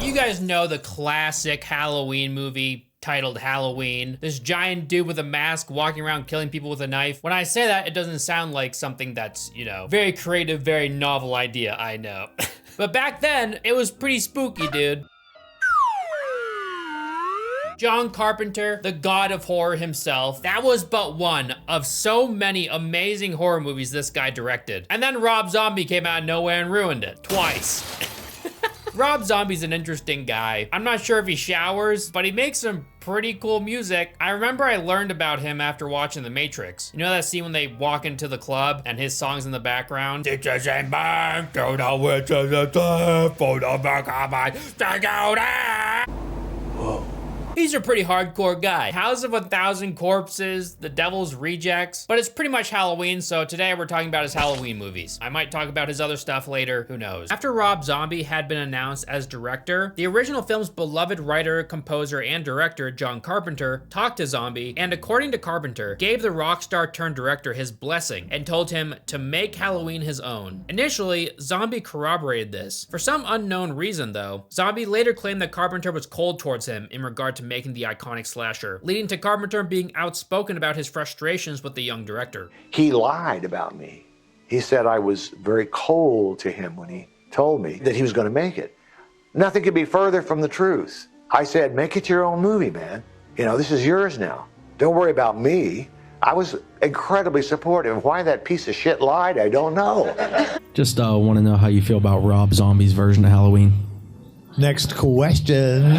You guys know the classic Halloween movie titled Halloween. This giant dude with a mask walking around killing people with a knife. When I say that, it doesn't sound like something that's, you know, very creative, very novel idea, I know. But back then, it was pretty spooky, dude. John Carpenter, the god of horror himself. That was but one of so many amazing horror movies this guy directed. And then Rob Zombie came out of nowhere and ruined it, twice. Rob Zombie's an interesting guy. I'm not sure if he showers, but he makes some pretty cool music. I remember I learned about him after watching The Matrix. You know that scene when they walk into the club and his song's in the background? Whoa. He's a pretty hardcore guy. House of 1,000 Corpses, The Devil's Rejects, but it's pretty much Halloween, so today we're talking about his Halloween movies. I might talk about his other stuff later, who knows. After Rob Zombie had been announced as director, the original film's beloved writer, composer, and director, John Carpenter, talked to Zombie, and according to Carpenter, gave the rock star turned director his blessing and told him to make Halloween his own. Initially, Zombie corroborated this. For some unknown reason though, Zombie later claimed that Carpenter was cold towards him in regard to making the iconic slasher, leading to Carpenter being outspoken about his frustrations with the young director. He lied about me. He said I was very cold to him when he told me that he was going to make it. Nothing could be further from the truth. I said, make it your own movie, man. You know, this is yours now. Don't worry about me. I was incredibly supportive. Why that piece of shit lied, I don't know. Just want to know how you feel about Rob Zombie's version of Halloween. Next question.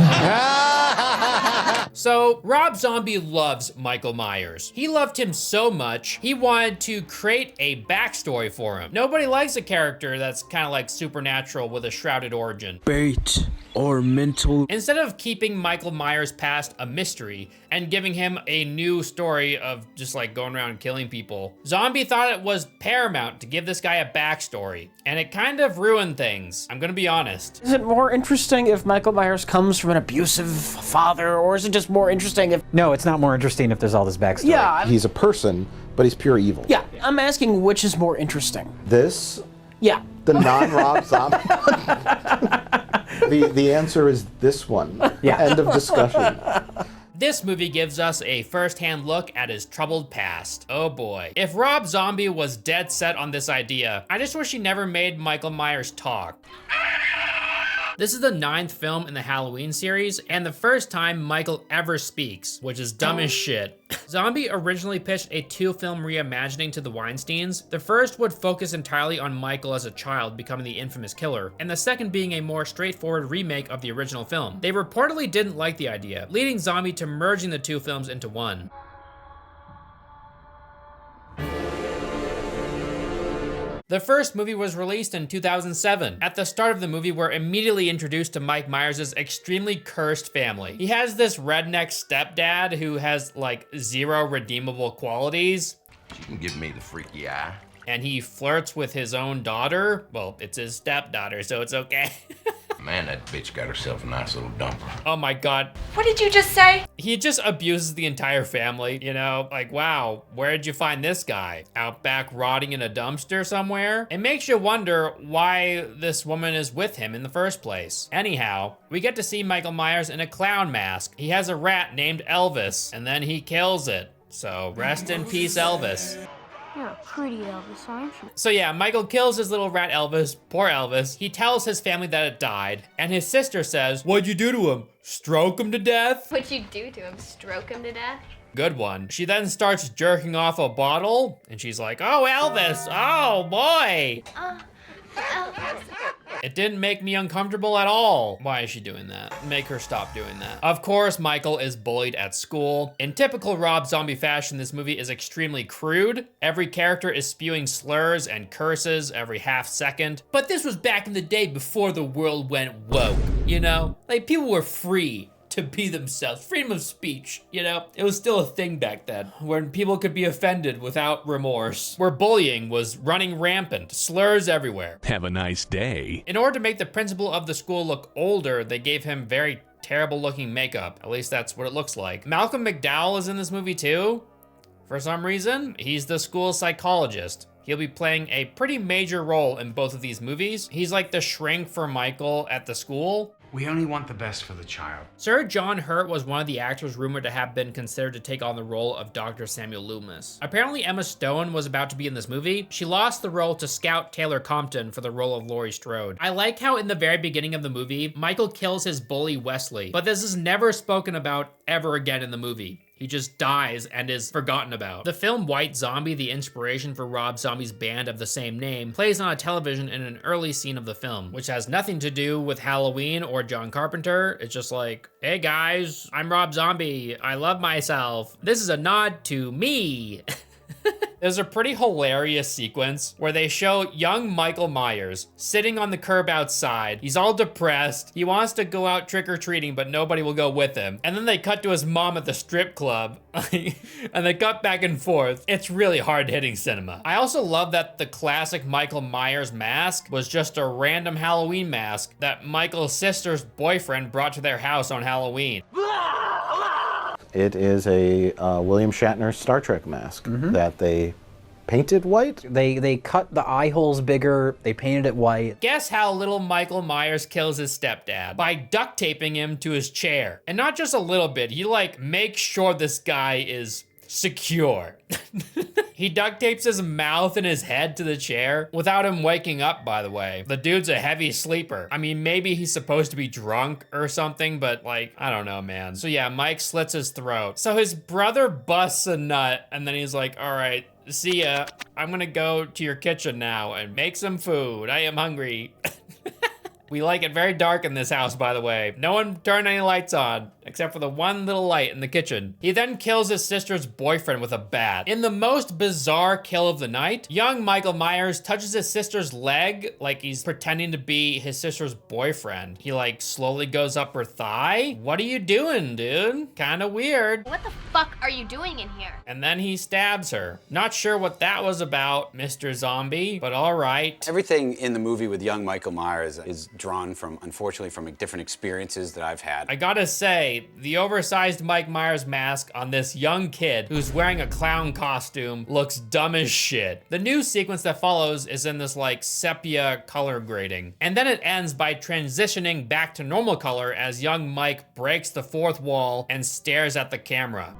So, Rob Zombie loves Michael Myers. He loved him so much, he wanted to create a backstory for him. Nobody likes a character that's kind of like supernatural with a shrouded origin. Bait or mental. Instead of keeping Michael Myers' past a mystery and giving him a new story of just like going around killing people, Zombie thought it was paramount to give this guy a backstory, and it kind of ruined things. I'm gonna be honest. Is it more interesting if Michael Myers comes from an abusive father, or is it just more interesting if... No, it's not more interesting if there's all this backstory. Yeah. He's a person, but he's pure evil. Yeah, I'm asking which is more interesting. This? Yeah. The non-Rob Zombie? The answer is this one. Yeah. End of discussion. This movie gives us a first-hand look at his troubled past. Oh boy. If Rob Zombie was dead set on this idea, I just wish he never made Michael Myers talk. This is the 9th film in the Halloween series, and the first time Michael ever speaks, which is dumb as shit. Zombie originally pitched a 2-film reimagining to the Weinsteins. The first would focus entirely on Michael as a child becoming the infamous killer, and the second being a more straightforward remake of the original film. They reportedly didn't like the idea, leading Zombie to merging the 2 films into one. The first movie was released in 2007. At the start of the movie, we're immediately introduced to Mike Myers' extremely cursed family. He has this redneck stepdad who has like 0 redeemable qualities. You can give me the freaky eye. And he flirts with his own daughter. Well, it's his stepdaughter, so it's okay. Man, that bitch got herself a nice little dumper. Oh my God. What did you just say? He just abuses the entire family, you know? Like, wow, where'd you find this guy? Out back rotting in a dumpster somewhere? It makes you wonder why this woman is with him in the first place. Anyhow, we get to see Michael Myers in a clown mask. He has a rat named Elvis, and then he kills it. So rest in peace, Elvis. You're pretty, Elvis, aren't you? So yeah, Michael kills his little rat Elvis, poor Elvis. He tells his family that it died, and his sister says, "What'd you do to him? Stroke him to death?" What'd you do to him? Stroke him to death? Good one. She then starts jerking off a bottle, and she's like, "Oh, Elvis, oh boy." Elvis. It didn't make me uncomfortable at all. Why is she doing that? Make her stop doing that. Of course, Michael is bullied at school. In typical Rob Zombie fashion, this movie is extremely crude. Every character is spewing slurs and curses every half second. But this was back in the day before the world went woke, you know? Like, people were free to be themselves. Freedom of speech, you know? It was still a thing back then, when people could be offended without remorse, where bullying was running rampant, slurs everywhere. Have a nice day. In order to make the principal of the school look older, they gave him very terrible looking makeup. At least that's what it looks like. Malcolm McDowell is in this movie too. For some reason, he's the school psychologist. He'll be playing a pretty major role in both of these movies. He's like the shrink for Michael at the school. We only want the best for the child. Sir John Hurt was one of the actors rumored to have been considered to take on the role of Dr. Samuel Loomis. Apparently Emma Stone was about to be in this movie. She lost the role to Scout Taylor Compton for the role of Laurie Strode. I like how in the very beginning of the movie, Michael kills his bully Wesley, but this is never spoken about ever again in the movie. He just dies and is forgotten about. The film White Zombie, the inspiration for Rob Zombie's band of the same name, plays on a television in an early scene of the film, which has nothing to do with Halloween or John Carpenter. It's just like, hey guys, I'm Rob Zombie. I love myself. This is a nod to me. There's a pretty hilarious sequence where they show young Michael Myers sitting on the curb outside. He's all depressed. He wants to go out trick-or-treating, but nobody will go with him. And then they cut to his mom at the strip club and they cut back and forth. It's really hard-hitting cinema. I also love that the classic Michael Myers mask was just a random Halloween mask that Michael's sister's boyfriend brought to their house on Halloween. It is a William Shatner Star Trek mask that they painted white. They cut the eye holes bigger, they painted it white. Guess how little Michael Myers kills his stepdad? By duct taping him to his chair. And not just a little bit, he like makes sure this guy is secure. He duct tapes his mouth and his head to the chair without him waking up, by the way. The dude's a heavy sleeper. I mean, maybe he's supposed to be drunk or something, but like, I don't know, man. So yeah, Mike slits his throat. So his brother busts a nut and then he's like, all right, see ya. I'm gonna go to your kitchen now and make some food. I am hungry. We like it very dark in this house, by the way. No one turned any lights on, except for the one little light in the kitchen. He then kills his sister's boyfriend with a bat. In the most bizarre kill of the night, young Michael Myers touches his sister's leg like he's pretending to be his sister's boyfriend. He like slowly goes up her thigh. What are you doing, dude? Kinda weird. What the fuck are you doing in here? And then he stabs her. Not sure what that was about, Mr. Zombie, but all right. Everything in the movie with young Michael Myers is drawn from, unfortunately, from different experiences that I've had. I gotta say, the oversized Mike Myers mask on this young kid who's wearing a clown costume looks dumb as shit. The news sequence that follows is in this like sepia color grading. And then it ends by transitioning back to normal color as young Mike breaks the fourth wall and stares at the camera.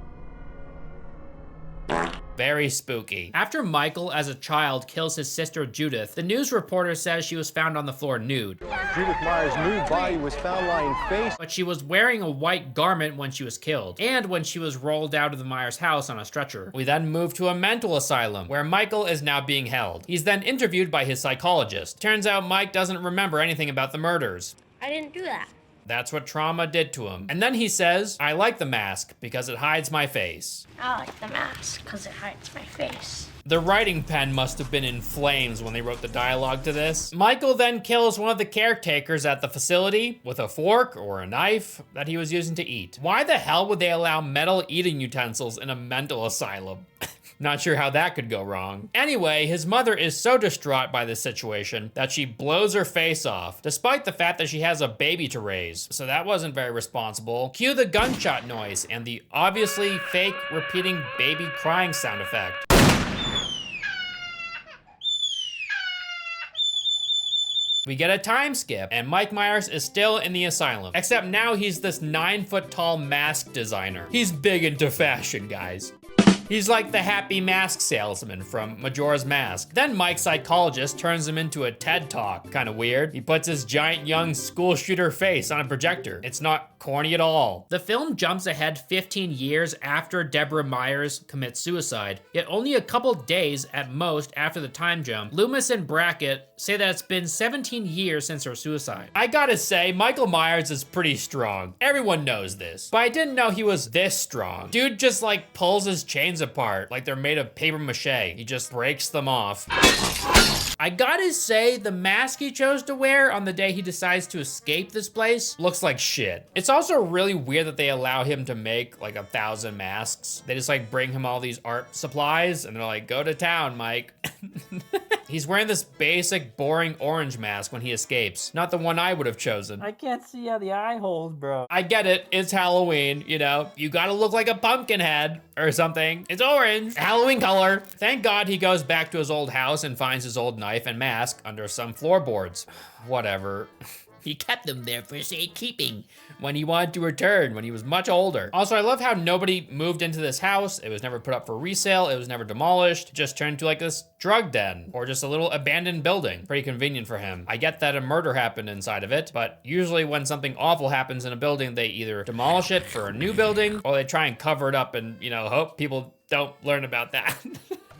Very spooky. After Michael, as a child, kills his sister Judith, the news reporter says she was found on the floor nude. Judith Myers' nude body was found lying face. But she was wearing a white garment when she was killed, and when she was rolled out of the Myers house on a stretcher. We then move to a mental asylum, where Michael is now being held. He's then interviewed by his psychologist. Turns out Mike doesn't remember anything about the murders. I didn't do that. That's what trauma did to him. And then he says, I like the mask because it hides my face. I like the mask because it hides my face. The writing pen must have been in flames when they wrote the dialogue to this. Michael then kills one of the caretakers at the facility with a fork or a knife that he was using to eat. Why the hell would they allow metal eating utensils in a mental asylum? Not sure how that could go wrong. Anyway, his mother is so distraught by this situation that she blows her face off, despite the fact that she has a baby to raise. So that wasn't very responsible. Cue the gunshot noise and the obviously fake repeating baby crying sound effect. We get a time skip, and Mike Myers is still in the asylum, except now he's this 9-foot-tall mask designer. He's big into fashion, guys. He's like the happy mask salesman from Majora's Mask. Then Mike's psychologist turns him into a TED Talk. Kind of weird. He puts his giant young school shooter face on a projector. It's not corny at all. The film jumps ahead 15 years after Deborah Myers commits suicide, yet only a couple days at most after the time jump. Loomis and Brackett say that it's been 17 years since her suicide. I gotta say, Michael Myers is pretty strong. Everyone knows this, but I didn't know he was this strong. Dude just like pulls his chains apart like they're made of paper mache. He just breaks them off. I gotta say, the mask he chose to wear on the day he decides to escape this place looks like shit. It's also really weird that they allow him to make like 1,000 masks. They just like bring him all these art supplies and they're like, go to town, Mike. He's wearing this basic, boring orange mask when he escapes. Not the one I would have chosen. I can't see out the eye holes, bro. I get it, it's Halloween, you know? You gotta look like a pumpkin head or something. It's orange, Halloween color. Thank God he goes back to his old house and finds his old knife and mask under some floorboards. Whatever. He kept them there for safekeeping when he wanted to return when he was much older. Also, I love how nobody moved into this house. It was never put up for resale. It was never demolished. It just turned into like this drug den or just a little abandoned building. Pretty convenient for him. I get that a murder happened inside of it, but usually when something awful happens in a building, they either demolish it for a new building or they try and cover it up and, you know, hope people don't learn about that.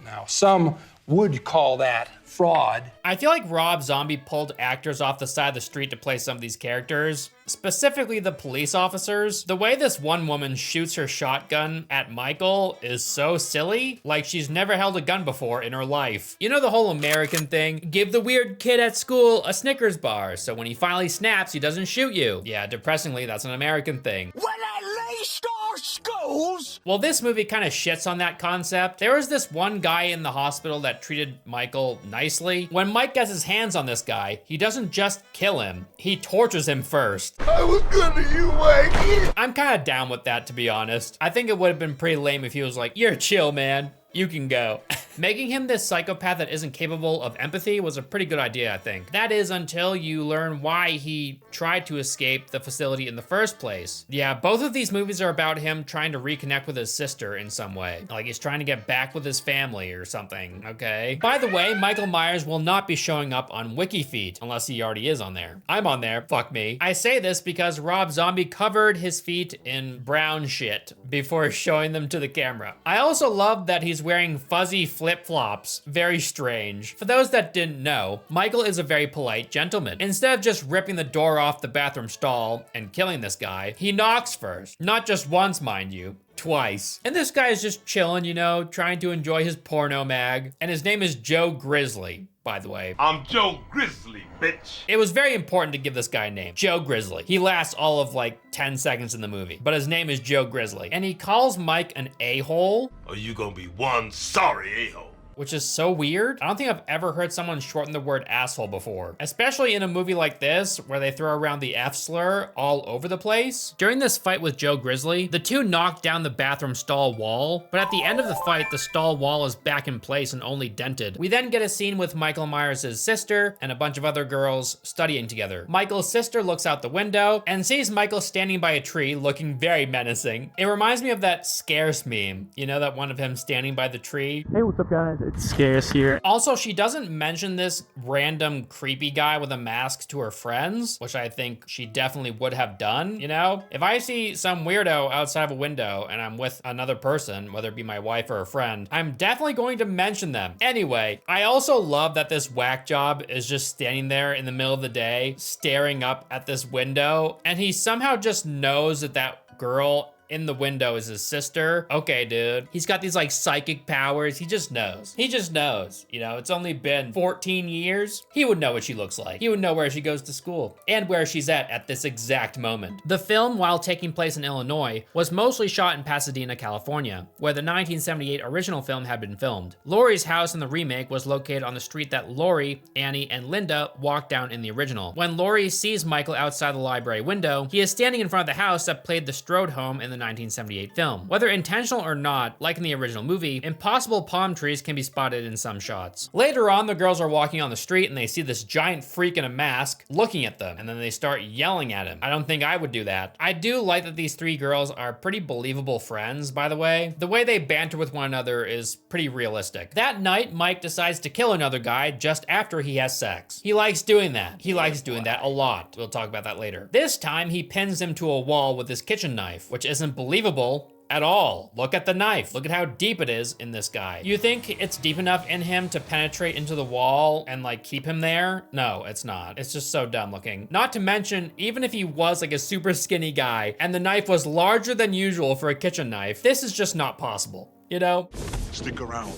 Now, some would call that fraud. I feel like Rob Zombie pulled actors off the side of the street to play some of these characters, specifically the police officers. The way this one woman shoots her shotgun at Michael is so silly, like she's never held a gun before in her life. You know the whole American thing? Give the weird kid at school a Snickers bar, so when he finally snaps, he doesn't shoot you. Yeah, depressingly, that's an American thing. When I laced our skulls! Well, this movie kind of shits on that concept. There was this one guy in the hospital that treated Michael nicely. When Mike gets his hands on this guy, he doesn't just kill him, he tortures him first. I was good to you, Mike. I'm kind of down with that, to be honest. I think it would have been pretty lame if he was like, you're chill, man. You can go. Making him this psychopath that isn't capable of empathy was a pretty good idea, I think. That is until you learn why he tried to escape the facility in the first place. Yeah, both of these movies are about him trying to reconnect with his sister in some way. Like he's trying to get back with his family or something, okay? By the way, Michael Myers will not be showing up on WikiFeet unless he already is on there. I'm on there, fuck me. I say this because Rob Zombie covered his feet in brown shit before showing them to the camera. I also love that he's wearing fuzzy flip-flops. Very strange. For those that didn't know, Michael is a very polite gentleman. Instead of just ripping the door off the bathroom stall and killing this guy, he knocks first. Not just once, mind you. Twice. And this guy is just chilling, you know, trying to enjoy his porno mag. And his name is Joe Grizzly, by the way. I'm Joe Grizzly, bitch. It was very important to give this guy a name. Joe Grizzly. He lasts all of like 10 seconds in the movie, but his name is Joe Grizzly. And he calls Mike an a-hole. Or you gonna be one sorry a-hole. Which is so weird. I don't think I've ever heard someone shorten the word asshole before, especially in a movie like this where they throw around the F slur all over the place. During this fight with Joe Grizzly, the two knock down the bathroom stall wall, but at the end of the fight, the stall wall is back in place and only dented. We then get a scene with Michael Myers' sister and a bunch of other girls studying together. Michael's sister looks out the window and sees Michael standing by a tree looking very menacing. It reminds me of that Scarce meme. You know, that one of him standing by the tree? Hey, what's up, guys? It's Scarce here. Also, she doesn't mention this random creepy guy with a mask to her friends, which I think she definitely would have done, you know? If I see some weirdo outside of a window and I'm with another person, whether it be my wife or a friend, I'm definitely going to mention them. Anyway, I also love that this whack job is just standing there in the middle of the day, staring up at this window, and he somehow just knows that that girl in the window is his sister. Okay, dude. He's got these like psychic powers. He just knows. He just knows. You know, it's only been 14 years. He would know what she looks like. He would know where she goes to school and where she's at this exact moment. The film, while taking place in Illinois, was mostly shot in Pasadena, California, where the 1978 original film had been filmed. Laurie's house in the remake was located on the street that Laurie, Annie, and Linda walked down in the original. When Laurie sees Michael outside the library window, he is standing in front of the house that played the Strode home in the 1978 film. Whether intentional or not, like in the original movie, impossible palm trees can be spotted in some shots. Later on, the girls are walking on the street and they see this giant freak in a mask looking at them, and then they start yelling at him. I don't think I would do that. I do like that these three girls are pretty believable friends, by the way. The way they banter with one another is pretty realistic. That night, Mike decides to kill another guy just after he has sex. He likes doing that. He likes doing that a lot. We'll talk about that later. This time, he pins him to a wall with his kitchen knife, which isn't believable at all. Look at the knife. Look at how deep it is in this guy. You think it's deep enough in him to penetrate into the wall and like keep him there? No, it's not. It's just so dumb looking. Not to mention, even if he was like a super skinny guy and the knife was larger than usual for a kitchen knife, this is just not possible, you know? Stick around.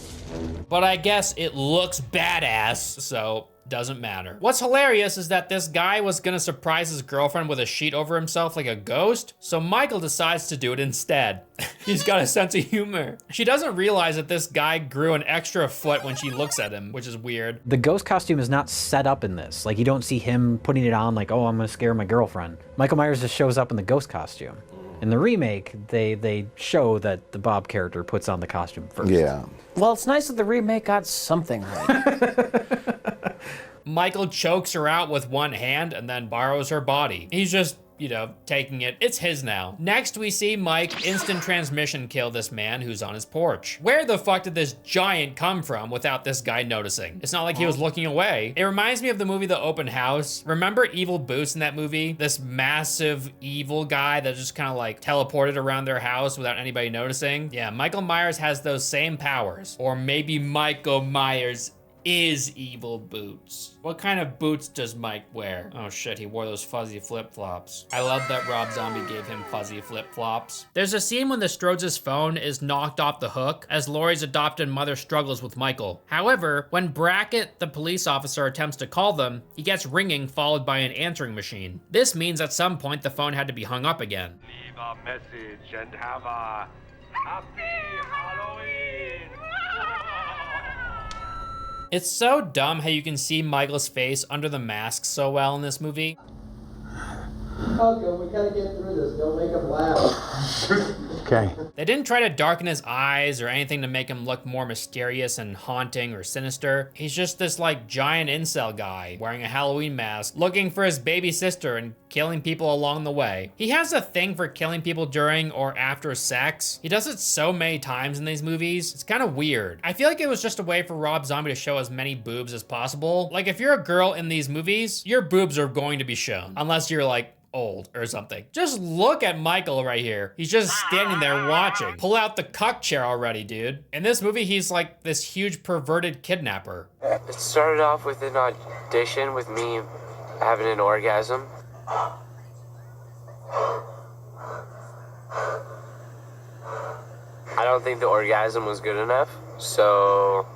But I guess it looks badass, so doesn't matter. What's hilarious is that this guy was gonna surprise his girlfriend with a sheet over himself like a ghost, so Michael decides to do it instead. He's got a sense of humor. She doesn't realize that this guy grew an extra foot when she looks at him, which is weird. The ghost costume is not set up in this. Like, you don't see him putting it on like, oh, I'm gonna scare my girlfriend. Michael Myers just shows up in the ghost costume. In the remake, they show that the Bob character puts on the costume first. Yeah. Well, it's nice that the remake got something right. Michael chokes her out with one hand and then borrows her body. He's just, you know, taking it. It's his now. Next, we see Mike instant transmission kill this man who's on his porch. Where the fuck did this giant come from without this guy noticing? It's not like he was looking away. It reminds me of the movie The Open House. Remember Evil Boots in that movie? This massive evil guy that just kind of like teleported around their house without anybody noticing. Yeah, Michael Myers has those same powers. Or maybe Michael Myers is Evil Boots. What kind of boots does Mike wear? Oh shit, he wore those fuzzy flip-flops. I love that Rob Zombie gave him fuzzy flip-flops. There's a scene when the Strodes' phone is knocked off the hook as Laurie's adopted mother struggles with Michael. However, when Brackett, the police officer, attempts to call them, he gets ringing followed by an answering machine. This means at some point the phone had to be hung up again. Leave a message and have a happy Halloween. It's so dumb how you can see Michael's face under the mask so well in this movie. Okay, we gotta get through this. Don't make him laugh. Okay. They didn't try to darken his eyes or anything to make him look more mysterious and haunting or sinister. He's just this like giant incel guy wearing a Halloween mask, looking for his baby sister and killing people along the way. He has a thing for killing people during or after sex. He does it so many times in these movies. It's kind of weird. I feel like it was just a way for Rob Zombie to show as many boobs as possible. Like if you're a girl in these movies, your boobs are going to be shown, unless you're like old or something. Just look at Michael right here. He's just standing there watching. Pull out the cuck chair already, dude. In this movie, he's like this huge perverted kidnapper. It started off with an audition with me having an orgasm. I don't think the orgasm was good enough, so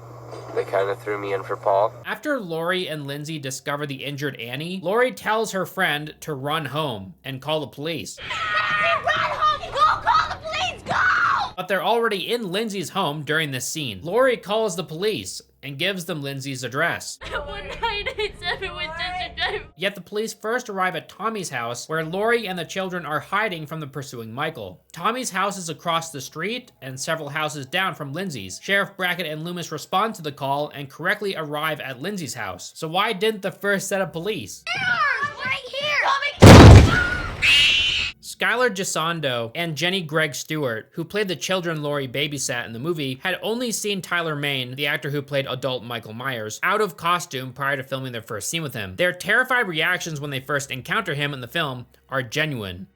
they kind of threw me in for Paul. After Laurie and Lindsay discover the injured Annie, Laurie tells her friend to run home and call the police. Run home! Go call the police! Go! But they're already in Lindsay's home during this scene. Laurie calls the police and gives them Lindsay's address. 1987 with District Drive. Yet the police first arrive at Tommy's house, where Laurie and the children are hiding from the pursuing Michael. Tommy's house is across the street and several houses down from Lindsay's. Sheriff Brackett and Loomis respond to the call and correctly arrive at Lindsay's house. So why didn't the first set of police? Right here! Skylar Gisondo and Jenny Gregg Stewart, who played the children Laurie babysat in the movie, had only seen Tyler Mane, the actor who played adult Michael Myers, out of costume prior to filming their first scene with him. Their terrified reactions when they first encounter him in the film are genuine.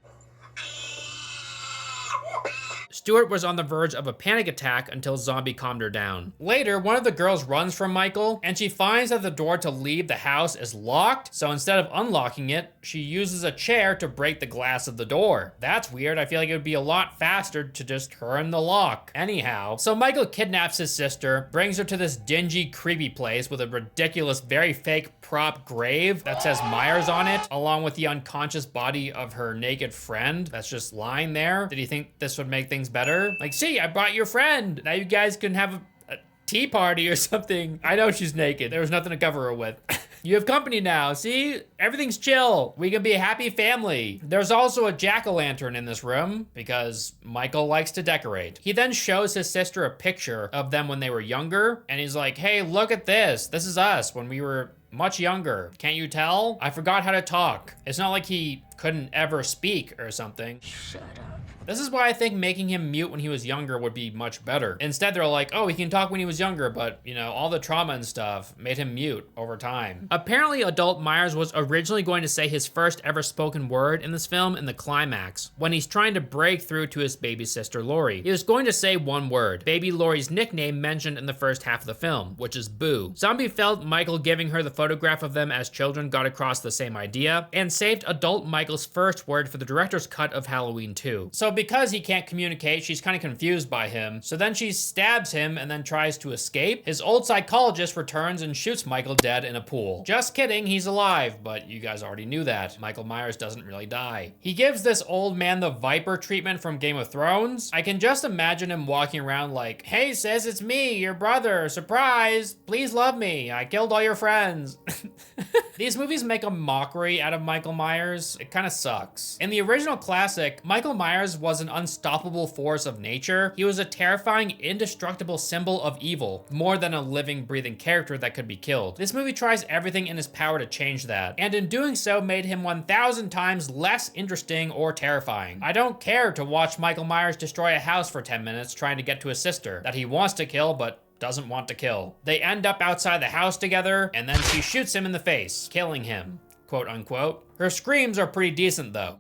Stewart was on the verge of a panic attack until Zombie calmed her down. Later, one of the girls runs from Michael, and she finds that the door to leave the house is locked, so instead of unlocking it, she uses a chair to break the glass of the door. That's weird. I feel like it would be a lot faster to just turn the lock. Anyhow, so Michael kidnaps his sister, brings her to this dingy, creepy place with a ridiculous, very fake prop grave that says Myers on it, along with the unconscious body of her naked friend that's just lying there. Did he think this would make things better? Like, see, I brought your friend. Now you guys can have a tea party or something. I know she's naked. There was nothing to cover her with. You have company now, see? Everything's chill. We can be a happy family. There's also a jack-o'-lantern in this room because Michael likes to decorate. He then shows his sister a picture of them when they were younger, and he's like, hey, look at this. This is us when we were much younger. Can't you tell? I forgot how to talk. It's not like he couldn't ever speak or something. Shut up. This is why I think making him mute when he was younger would be much better. Instead, they're like, oh, he can talk when he was younger, but, you know, all the trauma and stuff made him mute over time. Apparently, adult Myers was originally going to say his first ever spoken word in this film in the climax, when he's trying to break through to his baby sister, Laurie. He was going to say one word, baby Laurie's nickname mentioned in the first half of the film, which is Boo. Zombie felt Michael giving her the photograph of them as children got across the same idea, and saved adult Michael's first word for the director's cut of Halloween 2. So because he can't communicate, she's kind of confused by him. So then she stabs him and then tries to escape. His old psychologist returns and shoots Michael dead in a pool. Just kidding, he's alive, but you guys already knew that. Michael Myers doesn't really die. He gives this old man the Viper treatment from Game of Thrones. I can just imagine him walking around like, hey sis, it's me, your brother, surprise, please love me, I killed all your friends. These movies make a mockery out of Michael Myers. It kind of sucks. In the original classic, Michael Myers was an unstoppable force of nature. He was a terrifying, indestructible symbol of evil, more than a living, breathing character that could be killed. This movie tries everything in his power to change that, and in doing so made him 1,000 times less interesting or terrifying. I don't care to watch Michael Myers destroy a house for 10 minutes trying to get to his sister that he wants to kill but doesn't want to kill. They end up outside the house together, and then she shoots him in the face, killing him, quote unquote. Her screams are pretty decent though.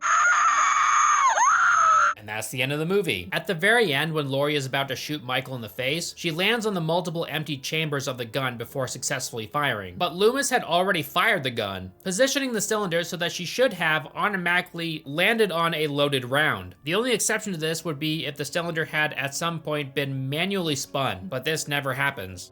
And that's the end of the movie. At the very end, when Laurie is about to shoot Michael in the face, she lands on the multiple empty chambers of the gun before successfully firing. But Loomis had already fired the gun, positioning the cylinder so that she should have automatically landed on a loaded round. The only exception to this would be if the cylinder had at some point been manually spun, but this never happens.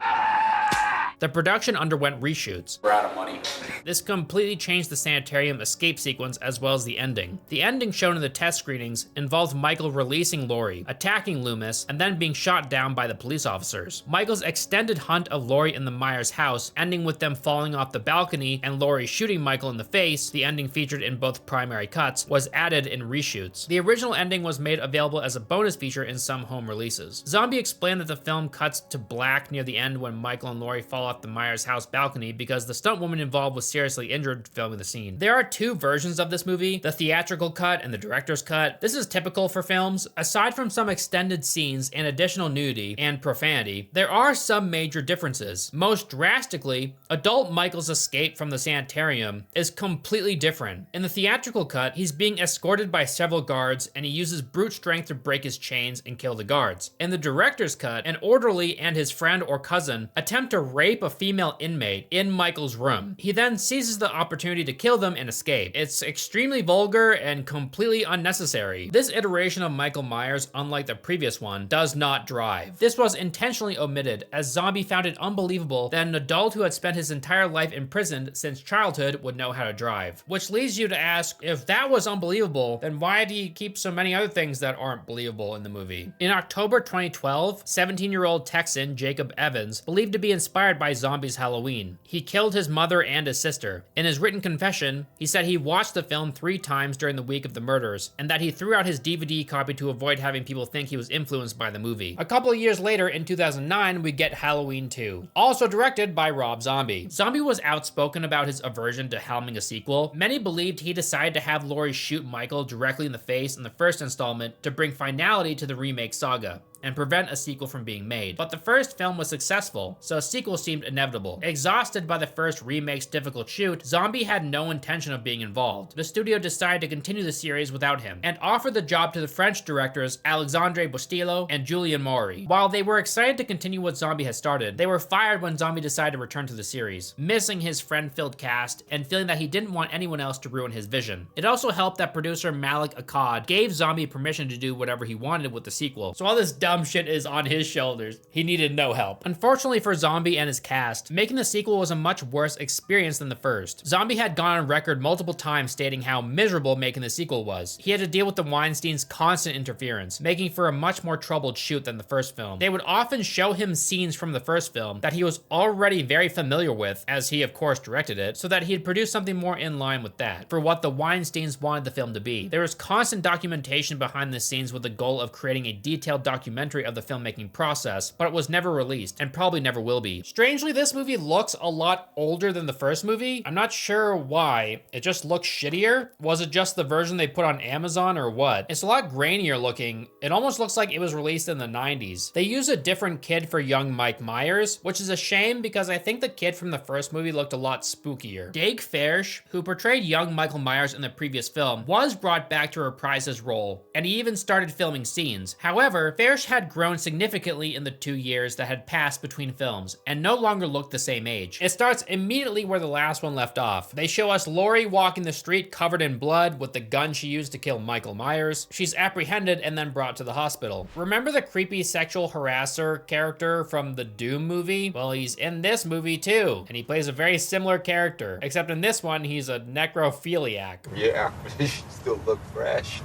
The production underwent reshoots. We're out of money. This completely changed the sanitarium escape sequence as well as the ending. The ending shown in the test screenings involved Michael releasing Laurie, attacking Loomis, and then being shot down by the police officers. Michael's extended hunt of Laurie in the Myers house, ending with them falling off the balcony and Laurie shooting Michael in the face, the ending featured in both primary cuts, was added in reshoots. The original ending was made available as a bonus feature in some home releases. Zombie explained that the film cuts to black near the end when Michael and Laurie fall off the Myers house balcony because the stunt woman involved was seriously injured filming the scene. There are two versions of this movie, the theatrical cut and the director's cut. This is typical for films. Aside from some extended scenes and additional nudity and profanity, there are some major differences. Most drastically, adult Michael's escape from the sanitarium is completely different. In the theatrical cut, he's being escorted by several guards and he uses brute strength to break his chains and kill the guards. In the director's cut, an orderly and his friend or cousin attempt to rape a female inmate in Michael's room. He then seizes the opportunity to kill them and escape. It's extremely vulgar and completely unnecessary. This iteration of Michael Myers, unlike the previous one, does not drive. This was intentionally omitted, as Zombie found it unbelievable that an adult who had spent his entire life imprisoned since childhood would know how to drive. Which leads you to ask, if that was unbelievable, then why do you keep so many other things that aren't believable in the movie? In October 2012, 17-year-old Texan Jacob Evans, believed to be inspired by Zombie's Halloween. He killed his mother and his sister. In his written confession, he said he watched the film 3 times during the week of the murders, and that he threw out his DVD copy to avoid having people think he was influenced by the movie. A couple of years later, in 2009, we get Halloween 2, also directed by Rob Zombie. Zombie was outspoken about his aversion to helming a sequel. Many believed he decided to have Laurie shoot Michael directly in the face in the first installment to bring finality to the remake saga and prevent a sequel from being made. But the first film was successful, so a sequel seemed inevitable. Exhausted by the first remake's difficult shoot, Zombie had no intention of being involved. The studio decided to continue the series without him, and offered the job to the French directors Alexandre Bustillo and Julien Maury. While they were excited to continue what Zombie had started, they were fired when Zombie decided to return to the series, missing his friend-filled cast and feeling that he didn't want anyone else to ruin his vision. It also helped that producer Malik Akkad gave Zombie permission to do whatever he wanted with the sequel, so all this dumb shit is on his shoulders. He needed no help. Unfortunately for Zombie and his cast, making the sequel was a much worse experience than the first. Zombie had gone on record multiple times stating how miserable making the sequel was. He had to deal with the Weinsteins' constant interference, making for a much more troubled shoot than the first film. They would often show him scenes from the first film that he was already very familiar with, as he of course directed it, so that he had produced something more in line with that, for what the Weinsteins wanted the film to be. There was constant documentation behind the scenes with the goal of creating a detailed documentary of the filmmaking process, but it was never released and probably never will be. Strangely, this movie looks a lot older than the first movie. I'm not sure why. It just looks shittier. Was it just the version they put on Amazon or what? It's a lot grainier looking. It almost looks like it was released in the 90s. They use a different kid for young Mike Myers, which is a shame because I think the kid from the first movie looked a lot spookier. Dave Fairsh, who portrayed young Michael Myers in the previous film, was brought back to reprise his role, and he even started filming scenes. However, Fairsh Marsh had grown significantly in the 2 years that had passed between films and no longer looked the same age. It starts immediately where the last one left off. They show us Laurie walking the street covered in blood with the gun she used to kill Michael Myers. She's apprehended and then brought to the hospital. Remember the creepy sexual harasser character from the Doom movie? Well, he's in this movie too, and he plays a very similar character, except in this one, he's a necrophiliac. Yeah, you still look fresh.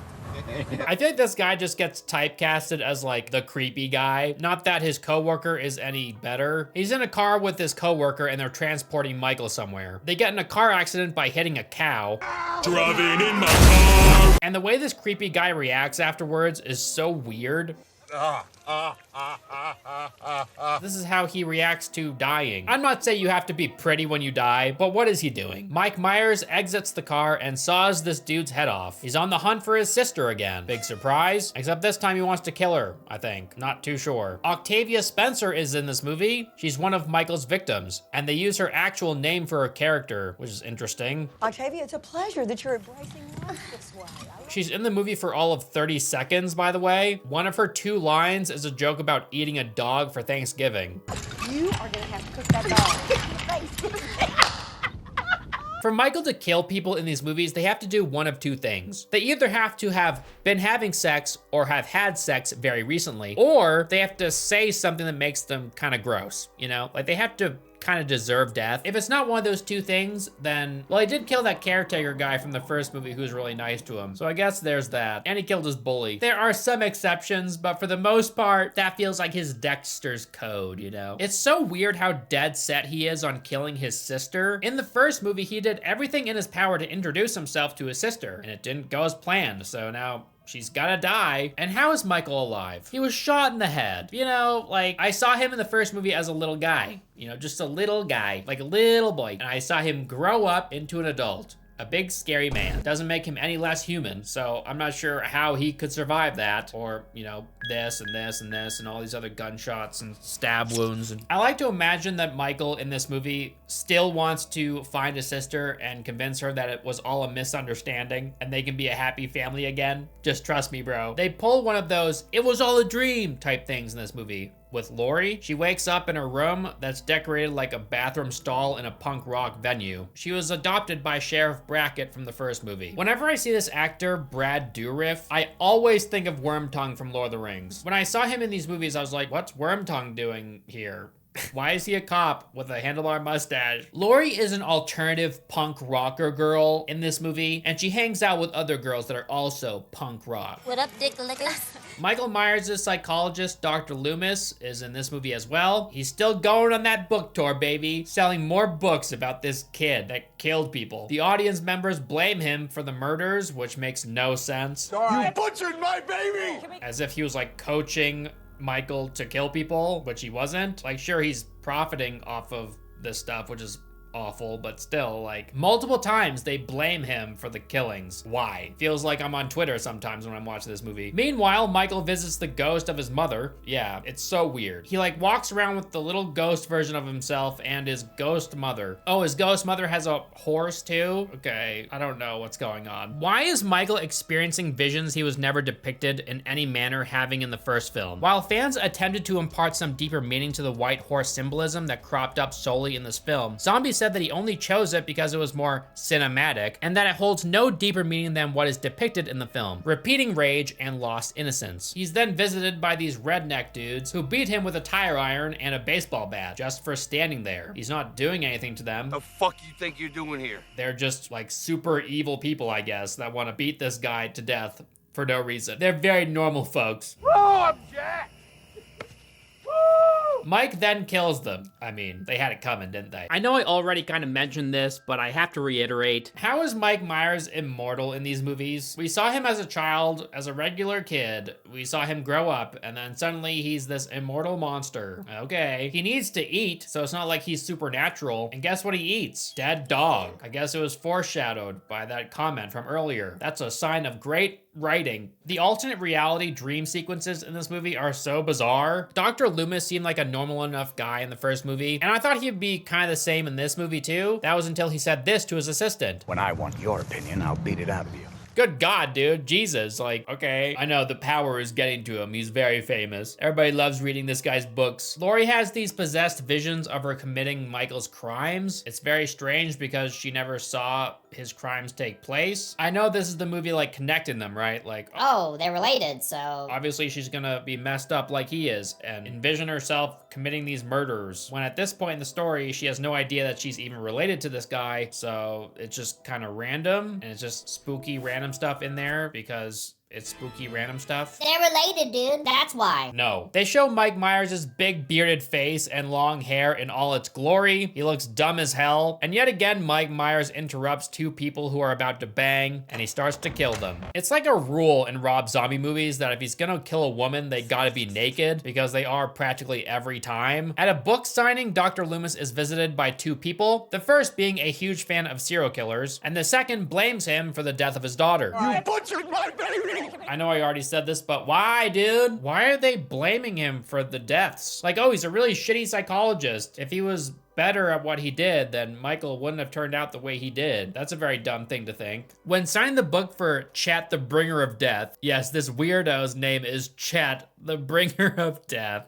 I feel like this guy just gets typecasted as like the creepy guy. Not that his coworker is any better. He's in a car with his coworker and they're transporting Michael somewhere. They get in a car accident by hitting a cow. Driving in my car. And the way this creepy guy reacts afterwards is so weird. This is how he reacts to dying. I'm not saying you have to be pretty when you die, but what is he doing? Mike Myers exits the car and saws this dude's head off. He's on the hunt for his sister again. Big surprise, except this time he wants to kill her, I think. Not too sure. Octavia Spencer is in this movie. She's one of Michael's victims, and they use her actual name for her character, which is interesting. Octavia, it's a pleasure that you're embracing life this way. She's in the movie for all of 30 seconds, by the way. One of her 2 lines is a joke about eating a dog for Thanksgiving. You are gonna have to cook that dog. For Michael to kill people in these movies, they have to do one of 2 things. They either have to have been having sex or have had sex very recently, or they have to say something that makes them kind of gross, you know? Like they have to kind of deserve death. If it's not one of those 2 things, then, well, he did kill that caretaker guy from the first movie who was really nice to him. So I guess there's that. And he killed his bully. There are some exceptions, but for the most part, that feels like his Dexter's code, you know? It's so weird how dead set he is on killing his sister. In the first movie, he did everything in his power to introduce himself to his sister, and it didn't go as planned, so now she's gotta die. And how is Michael alive? He was shot in the head. You know, like, I saw him in the first movie as a little guy. You know, just a little guy, like a little boy. And I saw him grow up into an adult. A big, scary man. Doesn't make him any less human, so I'm not sure how he could survive that, or, you know, this and this and this and all these other gunshots and stab wounds. And I like to imagine that Michael in this movie still wants to find his sister and convince her that it was all a misunderstanding and they can be a happy family again. Just trust me, bro. They pull one of those, it was all a dream type things in this movie. With Laurie, she wakes up in a room that's decorated like a bathroom stall in a punk rock venue. She was adopted by Sheriff Brackett from the first movie. Whenever I see this actor, Brad Dourif, I always think of Wormtongue from Lord of the Rings. When I saw him in these movies, I was like, what's Wormtongue doing here? Why is he a cop with a handlebar mustache? Laurie is an alternative punk rocker girl in this movie, and she hangs out with other girls that are also punk rock. What up, Dick Lickers? Michael Myers' psychologist, Dr. Loomis, is in this movie as well. He's still going on that book tour, baby, selling more books about this kid that killed people. The audience members blame him for the murders, which makes no sense. You butchered my baby! As if he was like coaching Michael to kill people, which he wasn't. Like, sure, he's profiting off of this stuff, which is awful, but still, like, multiple times they blame him for the killings. Why? Feels like I'm on Twitter sometimes when I'm watching this movie. Meanwhile, Michael visits the ghost of his mother. Yeah, it's so weird. He like walks around with the little ghost version of himself and his ghost mother. Oh, his ghost mother has a horse too? Okay, I don't know what's going on. Why is Michael experiencing visions he was never depicted in any manner having in the first film? While fans attempted to impart some deeper meaning to the white horse symbolism that cropped up solely in this film, Zombies said that he only chose it because it was more cinematic and that it holds no deeper meaning than what is depicted in the film. Repeating rage and lost innocence. He's then visited by these redneck dudes who beat him with a tire iron and a baseball bat just for standing there. He's not doing anything to them. The fuck you think you're doing here? They're just like super evil people, I guess, that want to beat this guy to death for no reason. They're very normal folks. Oh, Jack! Mike then kills them. I mean, they had it coming, didn't they? I know I already kind of mentioned this, but I have to reiterate. How is Mike Myers immortal in these movies? We saw him as a child, as a regular kid. We saw him grow up, and then suddenly he's this immortal monster. Okay. He needs to eat, so it's not like he's supernatural. And guess what he eats? Dead dog. I guess it was foreshadowed by that comment from earlier. That's a sign of great writing. The alternate reality dream sequences in this movie are so bizarre. Dr. Loomis seemed like a normal enough guy in the first movie, and I thought he'd be kind of the same in this movie too. That was until he said this to his assistant. When I want your opinion, I'll beat it out of you. Good God, dude. Jesus. Like, okay. I know the power is getting to him. He's very famous. Everybody loves reading this guy's books. Laurie has these possessed visions of her committing Michael's crimes. It's very strange because she never saw his crimes take place. I know this is the movie like connecting them, right? Like, Oh, they're related, so... obviously she's gonna be messed up like he is and envision herself committing these murders. When at this point in the story, she has no idea that she's even related to this guy. So it's just kind of random and it's just spooky random stuff in there because it's spooky random stuff. They're related, dude. That's why. No. They show Mike Myers' big bearded face and long hair in all its glory. He looks dumb as hell. And yet again, Mike Myers interrupts two people who are about to bang and he starts to kill them. It's like a rule in Rob Zombie movies that if he's gonna kill a woman, they gotta be naked because they are practically every time. At a book signing, Dr. Loomis is visited by two people. The first being a huge fan of serial killers and the second blames him for the death of his daughter. You butchered my baby! I know I already said this, but why, dude? Why are they blaming him for the deaths? Like, oh, he's a really shitty psychologist. If he was better at what he did, then Michael wouldn't have turned out the way he did. That's a very dumb thing to think. When signing the book for Chet the Bringer of Death, yes, this weirdo's name is Chet the Bringer of Death.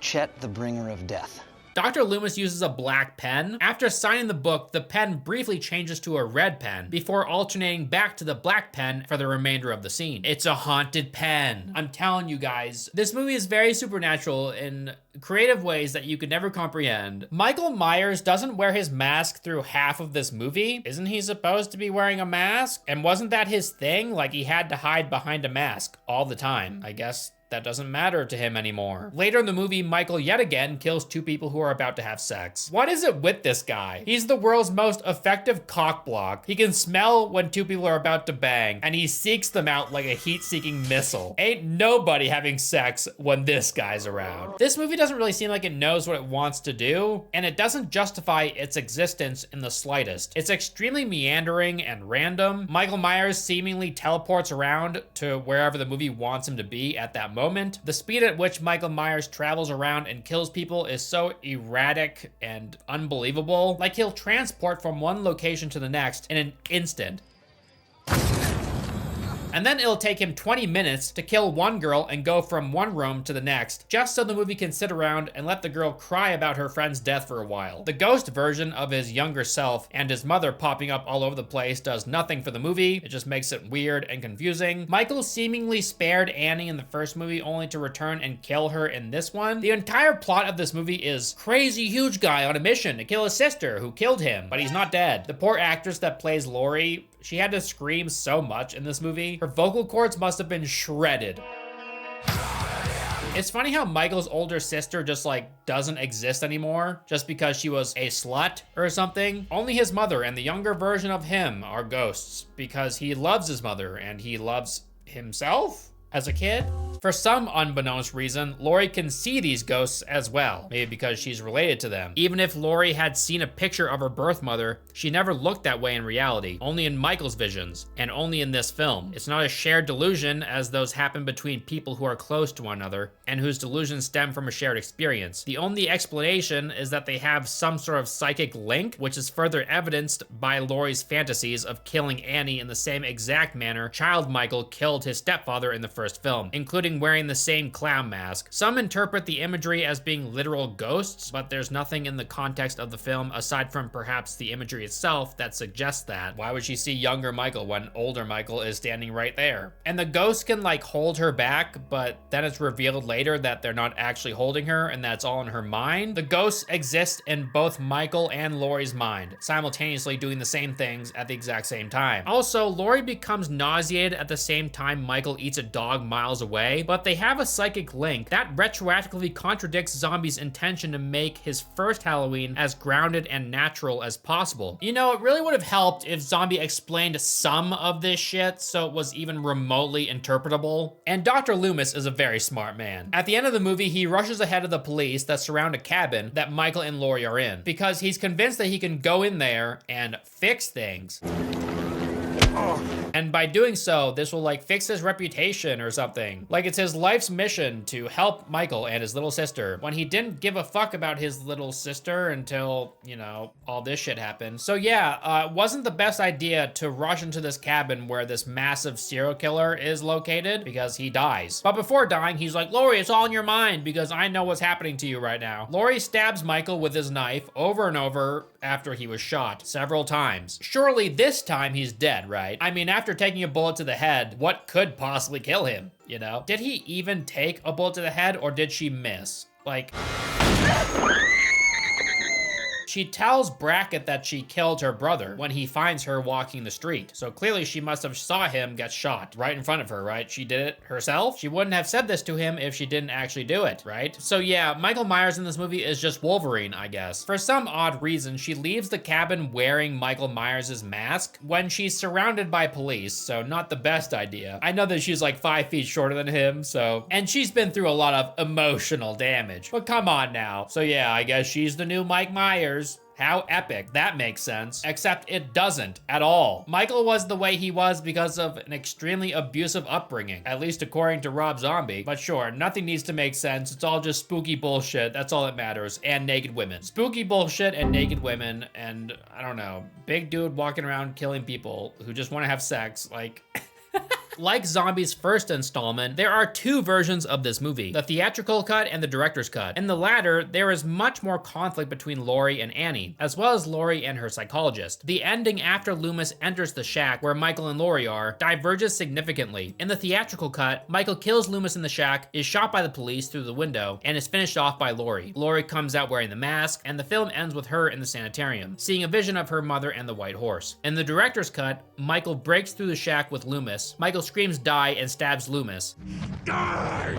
Chet the Bringer of Death. Dr. Loomis uses a black pen. After signing the book, the pen briefly changes to a red pen before alternating back to the black pen for the remainder of the scene. It's a haunted pen. I'm telling you guys, this movie is very supernatural in creative ways that you could never comprehend. Michael Myers doesn't wear his mask through half of this movie. Isn't he supposed to be wearing a mask? And wasn't that his thing? Like he had to hide behind a mask all the time. I guess that doesn't matter to him anymore. Later in the movie, Michael yet again kills two people who are about to have sex. What is it with this guy? He's the world's most effective cockblock. He can smell when two people are about to bang, and he seeks them out like a heat-seeking missile. Ain't nobody having sex when this guy's around. This movie doesn't really seem like it knows what it wants to do, and it doesn't justify its existence in the slightest. It's extremely meandering and random. Michael Myers seemingly teleports around to wherever the movie wants him to be at that moment. The speed at which Michael Myers travels around and kills people is so erratic and unbelievable. Like he'll transport from one location to the next in an instant. And then it'll take him 20 minutes to kill one girl and go from one room to the next, just so the movie can sit around and let the girl cry about her friend's death for a while. The ghost version of his younger self and his mother popping up all over the place does nothing for the movie. It just makes it weird and confusing. Michael seemingly spared Annie in the first movie only to return and kill her in this one. The entire plot of this movie is crazy huge guy on a mission to kill his sister who killed him, but he's not dead. The poor actress that plays Laurie, she had to scream so much in this movie. Her vocal cords must have been shredded. It's funny how Michael's older sister just like doesn't exist anymore just because she was a slut or something. Only his mother and the younger version of him are ghosts because he loves his mother and he loves himself as a kid. For some unbeknownst reason, Laurie can see these ghosts as well, maybe because she's related to them. Even if Laurie had seen a picture of her birth mother, she never looked that way in reality, only in Michael's visions, and only in this film. It's not a shared delusion as those happen between people who are close to one another, and whose delusions stem from a shared experience. The only explanation is that they have some sort of psychic link, which is further evidenced by Laurie's fantasies of killing Annie in the same exact manner child Michael killed his stepfather in the first film, including wearing the same clown mask. Some interpret the imagery as being literal ghosts, but there's nothing in the context of the film aside from perhaps the imagery itself that suggests that. Why would she see younger Michael when older Michael is standing right there? And the ghosts can like hold her back, but then it's revealed later that they're not actually holding her and that's all in her mind. The ghosts exist in both Michael and Laurie's mind, simultaneously doing the same things at the exact same time. Also, Laurie becomes nauseated at the same time Michael eats a dog miles away, but they have a psychic link that retroactively contradicts Zombie's intention to make his first Halloween as grounded and natural as possible. You know, it really would have helped if Zombie explained some of this shit so it was even remotely interpretable. And Dr. Loomis is a very smart man. At the end of the movie, he rushes ahead of the police that surround a cabin that Michael and Laurie are in because he's convinced that he can go in there and fix things. And by doing so, this will like fix his reputation or something. Like it's his life's mission to help Michael and his little sister when he didn't give a fuck about his little sister until, you know, all this shit happened. So yeah, it wasn't the best idea to rush into this cabin where this massive serial killer is located because he dies. But before dying, he's like, Laurie, it's all in your mind because I know what's happening to you right now. Laurie stabs Michael with his knife over and over after he was shot several times. Surely this time he's dead, right? I mean, after taking a bullet to the head, what could possibly kill him, you know? Did he even take a bullet to the head or did she miss? Like... She tells Brackett that she killed her brother when he finds her walking the street. So clearly she must have saw him get shot right in front of her, right? She did it herself? She wouldn't have said this to him if she didn't actually do it, right? So yeah, Michael Myers in this movie is just Wolverine, I guess. For some odd reason, she leaves the cabin wearing Michael Myers' mask when she's surrounded by police, so not the best idea. I know that she's like 5 feet shorter than him, so... And she's been through a lot of emotional damage, but come on now. So yeah, I guess she's the new Mike Myers. How epic. That makes sense. Except it doesn't at all. Michael was the way he was because of an extremely abusive upbringing, at least according to Rob Zombie. But sure, nothing needs to make sense. It's all just spooky bullshit. That's all that matters. And naked women. Spooky bullshit and naked women and, I don't know, big dude walking around killing people who just want to have sex. Like... Like Zombie's first installment, there are two versions of this movie, the theatrical cut and the director's cut. In the latter, there is much more conflict between Laurie and Annie, as well as Laurie and her psychologist. The ending after Loomis enters the shack where Michael and Laurie are diverges significantly. In the theatrical cut, Michael kills Loomis in the shack, is shot by the police through the window, and is finished off by Laurie. Laurie comes out wearing the mask, and the film ends with her in the sanitarium, seeing a vision of her mother and the white horse. In the director's cut, Michael breaks through the shack with Loomis. Michael screams die and stabs Loomis. Die!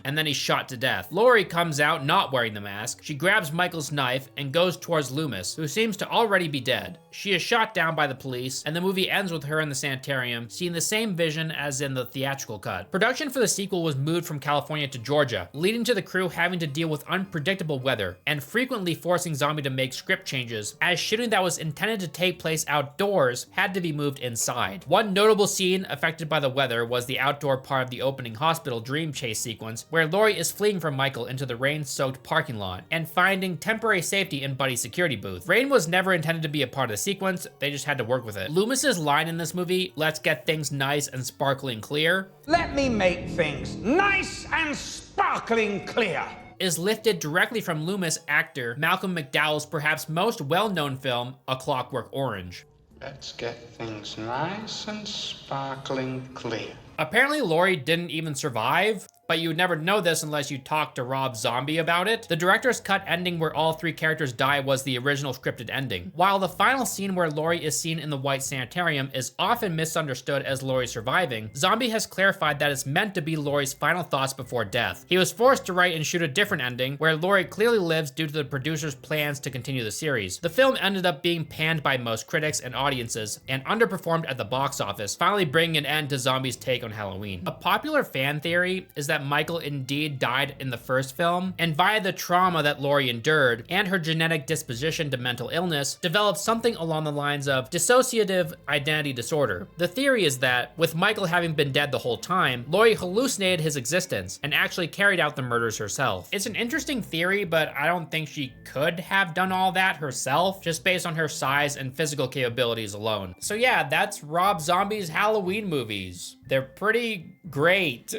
And then he's shot to death. Laurie comes out not wearing the mask. She grabs Michael's knife and goes towards Loomis, who seems to already be dead. She is shot down by the police, and the movie ends with her in the sanitarium, seeing the same vision as in the theatrical cut. Production for the sequel was moved from California to Georgia, leading to the crew having to deal with unpredictable weather, and frequently forcing Zombie to make script changes, as shooting that was intended to take place outdoors had to be moved inside. One notable scene affected by the weather was the outdoor part of the opening hospital dream chase sequence, where Laurie is fleeing from Michael into the rain-soaked parking lot and finding temporary safety in Buddy's security booth. Rain was never intended to be a part of the sequence, they just had to work with it. Loomis's line in this movie, "Let's get things nice and sparkling clear," Let me make things nice and sparkling clear, is lifted directly from Loomis actor Malcolm McDowell's perhaps most well-known film, A Clockwork Orange. Let's get things nice and sparkling clear. Apparently Laurie didn't even survive, but you would never know this unless you talked to Rob Zombie about it. The director's cut ending where all three characters die was the original scripted ending. While the final scene where Laurie is seen in the white sanitarium is often misunderstood as Laurie surviving, Zombie has clarified that it's meant to be Laurie's final thoughts before death. He was forced to write and shoot a different ending where Laurie clearly lives due to the producer's plans to continue the series. The film ended up being panned by most critics and audiences and underperformed at the box office, finally bringing an end to Zombie's take on Halloween. A popular fan theory is that Michael indeed died in the first film, and via the trauma that Laurie endured and her genetic disposition to mental illness, developed something along the lines of dissociative identity disorder. The theory is that, with Michael having been dead the whole time, Laurie hallucinated his existence and actually carried out the murders herself. It's an interesting theory, but I don't think she could have done all that herself, just based on her size and physical capabilities alone. So yeah, that's Rob Zombie's Halloween movies. They're pretty great.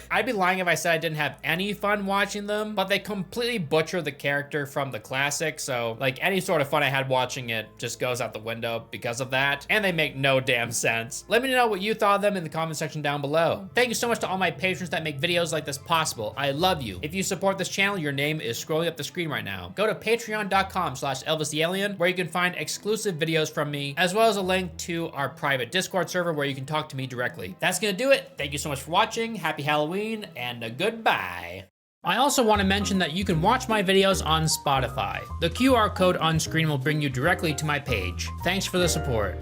I'd be lying if I said I didn't have any fun watching them, but they completely butcher the character from the classic, so like any sort of fun I had watching it just goes out the window because of that, and they make no damn sense. Let me know what you thought of them in the comment section down below. Thank you so much to all my patrons that make videos like this possible. I love you. If you support this channel, your name is scrolling up the screen right now. Go to patreon.com/ElvisTheAlien, where you can find exclusive videos from me, as well as a link to our private Discord server where you can talk to me directly. That's gonna do it. Thank you so much for watching. Happy Halloween and goodbye. I also want to mention that you can watch my videos on Spotify. The QR code on screen will bring you directly to my page. Thanks for the support.